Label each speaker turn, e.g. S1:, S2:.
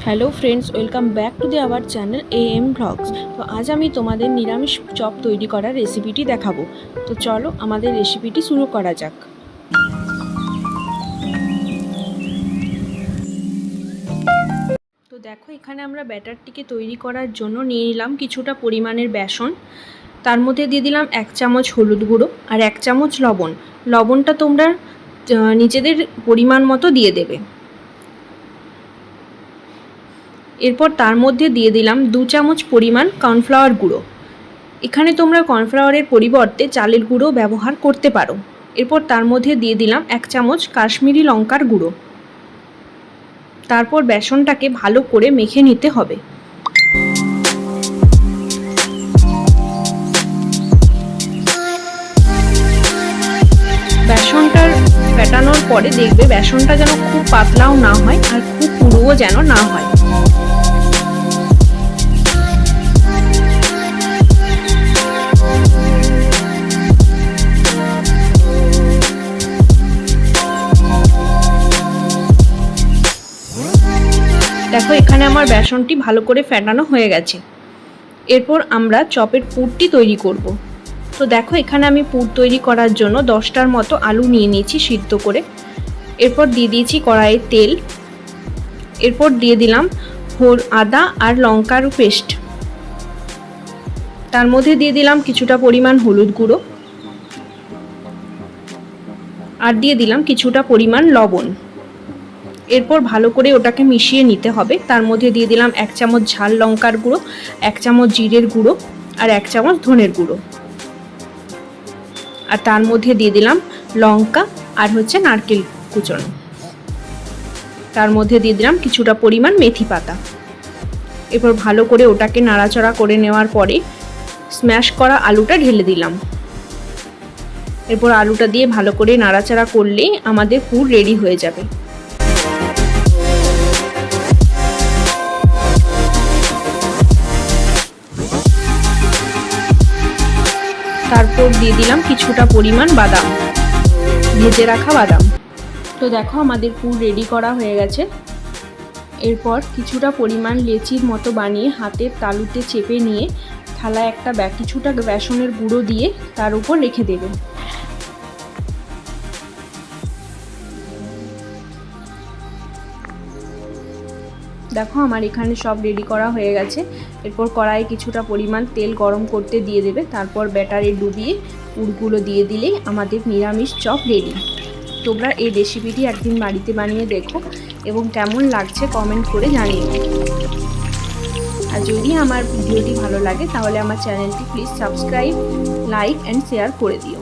S1: Hello friends, welcome back to the our channel AM blogs. তো আজ আমি তোমাদের নিরামিষ চপ তৈরি করার রেসিপিটি দেখাবো। তো চলো আমাদের রেসিপিটি শুরু করা যাক। তো দেখো, এখানে আমরা ব্যাটারটিকে তৈরি করার জন্য নিয়ে নিলাম কিছুটা পরিমাণের বেসন। তার মধ্যে দিয়ে দিলাম 1 চামচ হলুদ গুঁড়ো আর 1 চামচ লবণ। লবণটা তোমরা নিজেদের পরিমাণ মতো দিয়ে দেবে। এরপর তার মধ্যে দিয়ে দিলাম 2 চামচ পরিমাণ কর্নফ্লাওয়ার গুঁড়ো। এখানে তোমরা কর্নফ্লাওয়ারের পরিবর্তে চালের গুঁড়ো ব্যবহার করতে পারো। এরপর তার মধ্যে দিয়ে দিলাম 1 চামচ কাশ্মীরি লঙ্কার গুঁড়ো। তারপর বেসনটাকে ভালো করে মেখে নিতে হবে। বেসনটার ফেটানোর পরে দেখবে বেসনটা যেন খুব পাতলাও না হয় আর খুব পুরোও যেন না হয়। দেখো, এখানে আমার বেসনটি ভালো করে ফেটানো হয়ে গেছে। এরপর আমরা চপের পুরটি তৈরি করব। তো দেখো, এখানে আমি পুর তৈরি করার জন্য 10টার মতো আলু নিয়ে নিয়েছি সিদ্ধ করে। এরপর দিয়ে দিয়েছি কড়াইয়ে তেল। এরপর দিয়ে দিলাম আদা আর লঙ্কার পেস্ট। তার মধ্যে দিয়ে দিলাম কিছুটা পরিমাণ হলুদ গুঁড়ো আর দিয়ে দিলাম কিছুটা পরিমাণ লবণ। এরপর ভালো করে ওটাকে মিশিয়ে নিতে হবে। তার মধ্যে দিয়ে দিলাম 1 চামচ ঝাল লঙ্কার গুঁড়ো, 1 চামচ জিরের গুঁড়ো আর 1 চামচ ধনের গুঁড়ো। আর তার মধ্যে দিয়ে দিলাম লঙ্কা আর নারকেল কুচনো। তার মধ্যে দিয়ে দিলাম কিছুটা পরিমাণ মেথি পাতা। এরপর ভালো করে ওটাকে নাড়াচাড়া করে নেওয়ার পরে স্ম্যাশ করা আলুটা ঢেলে দিলাম। এরপর আলুটা দিয়ে ভালো করে নাড়াচাড়া করলেই আমাদের পুর রেডি হয়ে যাবে। তারপর দিয়ে দিলাম কিছুটা পরিমাণ বাদাম, ভেজে রাখা বাদাম। তো দেখো, আমাদের পুর রেডি করা হয়ে গেছে। এরপর কিছুটা পরিমাণ লেচির মতো বানিয়ে হাতের তালুতে চেপে নিয়ে থালায় কিছুটা বেসনের গুঁড়ো দিয়ে তার উপর রেখে দেবে। দেখো, আমার এখানে সব রেডি করা হয়ে গেছে। এরপর কড়াইয়ে কিছুটা পরিমাণ তেল গরম করতে দিয়ে দেবে। তারপর ব্যাটারে ডুবিয়ে পুরগুলো দিয়ে দিলেই আমাদের নিরামিষ চপ রেডি। তোমরা এই রেসিপিটি একদিন বাড়িতে বানিয়ে দেখো এবং কেমন লাগছে কমেন্ট করে জানিও। আর যদি আমার ভিডিওটি ভালো লাগে তাহলে আমার চ্যানেলটি please subscribe, like and share করে দিও।